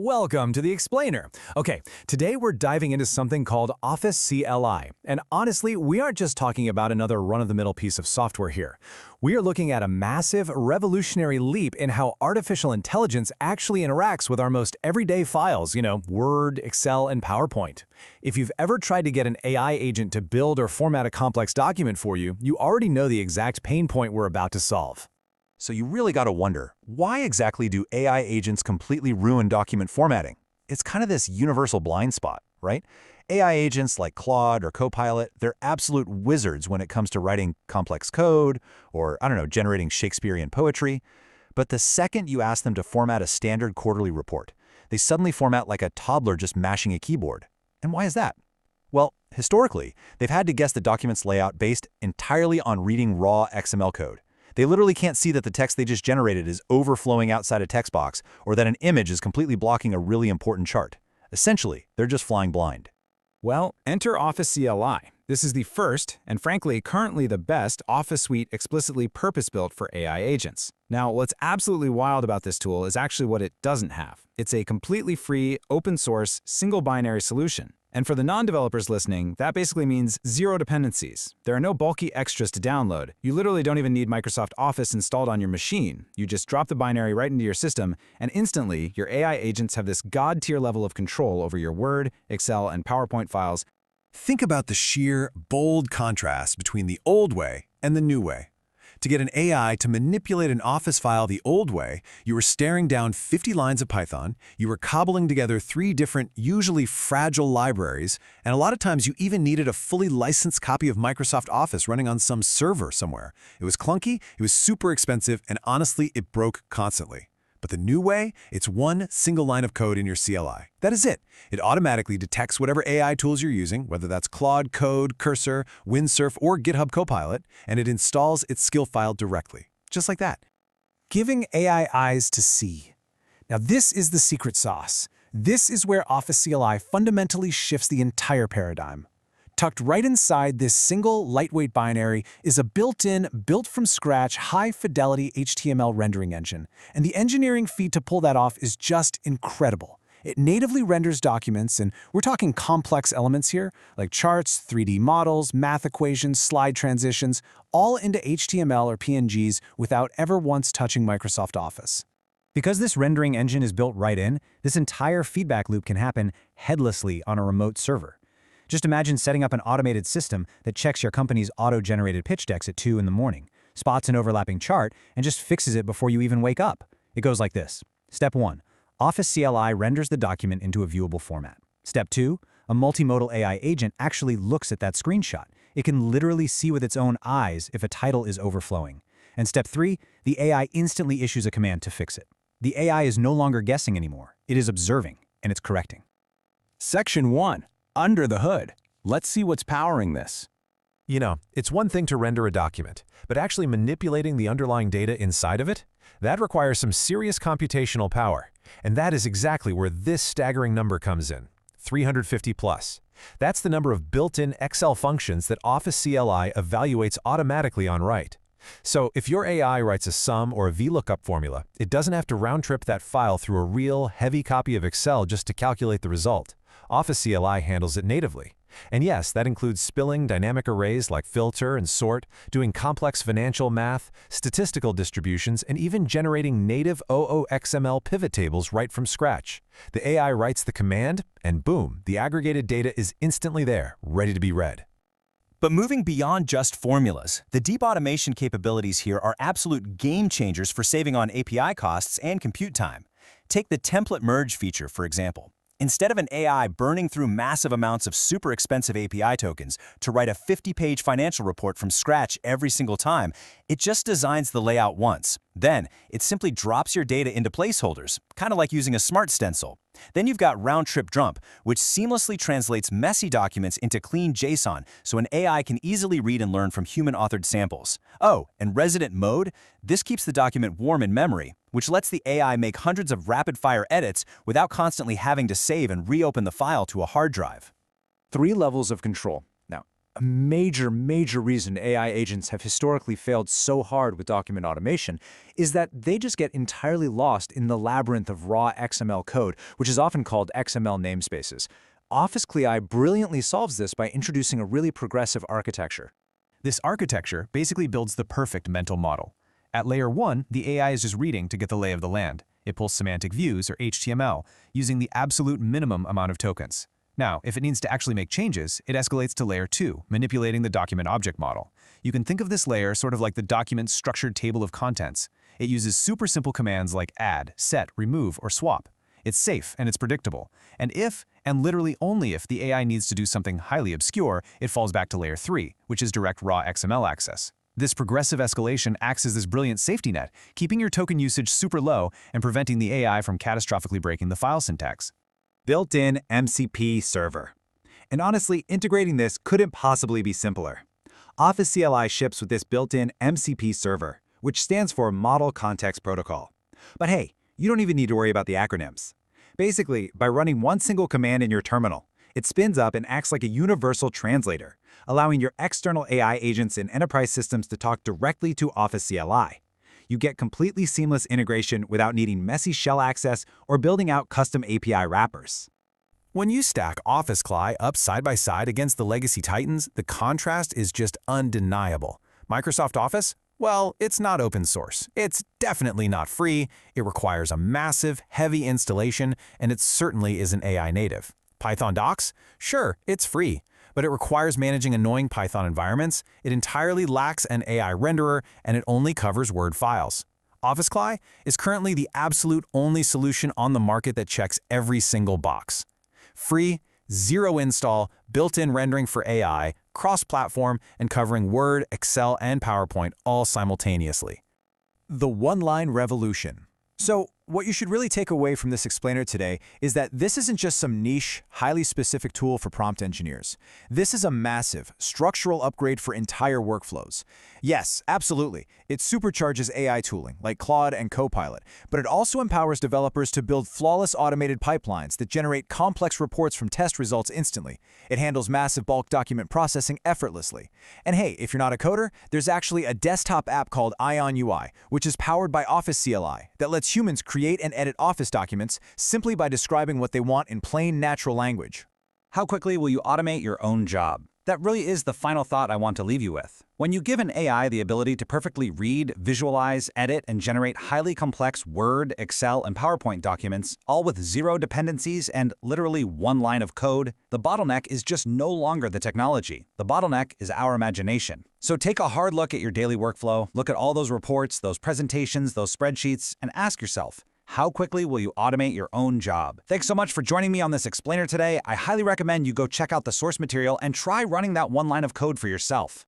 Welcome to the Explainer. Okay, today we're diving into something called Office CLI. And honestly, we aren't just talking about another run-of-the-mill piece of software here. We are looking at a massive, revolutionary leap in how artificial intelligence actually interacts with our most everyday files, Word, Excel, and PowerPoint. If you've ever tried to get an AI agent to build or format a complex document for you, you already know the exact pain point we're about to solve. So you really got to wonder, why exactly do AI agents completely ruin document formatting? It's kind of this universal blind spot, right? AI agents like Claude or Copilot, they're absolute wizards when it comes to writing complex code or, generating Shakespearean poetry. But the second you ask them to format a standard quarterly report, they suddenly format like a toddler just mashing a keyboard. And why is that? Well, historically, they've had to guess the document's layout based entirely on reading raw XML code. They literally can't see that the text they just generated is overflowing outside a text box or that an image is completely blocking a really important chart. Essentially, they're just flying blind. Well, enter Office CLI. This is the first, and frankly, currently the best, Office suite explicitly purpose-built for AI agents. Now, what's absolutely wild about this tool is actually what it doesn't have. It's a completely free, open-source, single-binary solution. And for the non-developers listening, that basically means zero dependencies. There are no bulky extras to download. You literally don't even need Microsoft Office installed on your machine. You just drop the binary right into your system, and instantly, your AI agents have this god-tier level of control over your Word, Excel, and PowerPoint files. Think about the sheer, bold contrast between the old way and the new way. To get an AI to manipulate an Office file the old way, you were staring down 50 lines of Python, you were cobbling together 3 different, usually fragile libraries, and a lot of times you even needed a fully licensed copy of Microsoft Office running on some server somewhere. It was clunky, it was super expensive, and honestly, it broke constantly. But the new way, it's one single line of code in your CLI. That is it. It automatically detects whatever AI tools you're using, whether that's Claude, Code, Cursor, Windsurf, or GitHub Copilot, and it installs its skill file directly. Just like that. Giving AI eyes to see. Now this is the secret sauce. This is where Office CLI fundamentally shifts the entire paradigm. Tucked right inside this single, lightweight binary is a built-in, built-from-scratch, high-fidelity HTML rendering engine, and the engineering feat to pull that off is just incredible. It natively renders documents, and we're talking complex elements here, like charts, 3D models, math equations, slide transitions, all into HTML or PNGs without ever once touching Microsoft Office. Because this rendering engine is built right in, this entire feedback loop can happen headlessly on a remote server. Just imagine setting up an automated system that checks your company's auto-generated pitch decks at 2 in the morning, spots an overlapping chart, and just fixes it before you even wake up. It goes like this. Step 1. Office CLI renders the document into a viewable format. Step 2. A multimodal AI agent actually looks at that screenshot. It can literally see with its own eyes if a title is overflowing. And Step 3. The AI instantly issues a command to fix it. The AI is no longer guessing anymore. It is observing, and it's correcting. Section 1. Under the hood. Let's see what's powering this. It's one thing to render a document, but actually manipulating the underlying data inside of it? That requires some serious computational power. And that is exactly where this staggering number comes in, 350 plus. That's the number of built-in Excel functions that Office CLI evaluates automatically on write. So if your AI writes a sum or a VLOOKUP formula, it doesn't have to round-trip that file through a real, heavy copy of Excel just to calculate the result. Office CLI handles it natively. And yes, that includes spilling dynamic arrays like filter and sort, doing complex financial math, statistical distributions, and even generating native OOXML pivot tables right from scratch. The AI writes the command, and boom, the aggregated data is instantly there, ready to be read. But moving beyond just formulas, the deep automation capabilities here are absolute game changers for saving on API costs and compute time. Take the template merge feature, for example. Instead of an AI burning through massive amounts of super expensive API tokens to write a 50-page financial report from scratch every single time, it just designs the layout once. Then, it simply drops your data into placeholders, kind of like using a smart stencil. Then you've got round-trip dump, which seamlessly translates messy documents into clean JSON so an AI can easily read and learn from human-authored samples. Oh, and resident mode? This keeps the document warm in memory, which lets the AI make hundreds of rapid-fire edits without constantly having to save and reopen the file to a hard drive. 3 levels of control. Now, A major reason AI agents have historically failed so hard with document automation is that they just get entirely lost in the labyrinth of raw XML code, which is often called XML namespaces. Office CLI brilliantly solves this by introducing a really progressive architecture. This architecture basically builds the perfect mental model. At layer 1, the AI is just reading to get the lay of the land. It pulls semantic views, or HTML, using the absolute minimum amount of tokens. Now, if it needs to actually make changes, it escalates to layer 2, manipulating the document object model. You can think of this layer sort of like the document's structured table of contents. It uses super simple commands like add, set, remove, or swap. It's safe and it's predictable. And if, and literally only if, the AI needs to do something highly obscure, it falls back to layer 3, which is direct raw XML access. This progressive escalation acts as this brilliant safety net, keeping your token usage super low and preventing the AI from catastrophically breaking the file syntax. Built-in MCP server. And honestly, integrating this couldn't possibly be simpler. Office CLI ships with this built-in MCP server, which stands for Model Context Protocol. But hey, you don't even need to worry about the acronyms. Basically, by running one single command in your terminal, it spins up and acts like a universal translator, allowing your external AI agents in enterprise systems to talk directly to Office CLI. You get completely seamless integration without needing messy shell access or building out custom API wrappers. When you stack Office CLI up side by side against the legacy titans, the contrast is just undeniable. Microsoft Office? Well, it's not open source. It's definitely not free. It requires a massive, heavy installation, and it certainly isn't AI native. Python docs? Sure, it's free, but it requires managing annoying Python environments, it entirely lacks an AI renderer, and it only covers Word files. Office CLI is currently the absolute only solution on the market that checks every single box. Free, zero install, built-in rendering for AI, cross-platform, and covering Word, Excel, and PowerPoint all simultaneously. The one-line revolution. So, what you should really take away from this explainer today is that this isn't just some niche, highly specific tool for prompt engineers. This is a massive, structural upgrade for entire workflows. Yes, absolutely, it supercharges AI tooling, like Claude and Copilot, but it also empowers developers to build flawless automated pipelines that generate complex reports from test results instantly. It handles massive bulk document processing effortlessly. And hey, if you're not a coder, there's actually a desktop app called Ion UI, which is powered by Office CLI, that lets humans create and edit Office documents simply by describing what they want in plain, natural language. How quickly will you automate your own job? That really is the final thought I want to leave you with. When you give an AI the ability to perfectly read, visualize, edit, and generate highly complex Word, Excel, and PowerPoint documents, all with zero dependencies and literally one line of code, the bottleneck is just no longer the technology. The bottleneck is our imagination. So take a hard look at your daily workflow, look at all those reports, those presentations, those spreadsheets, and ask yourself, how quickly will you automate your own job? Thanks so much for joining me on this explainer today. I highly recommend you go check out the source material and try running that one line of code for yourself.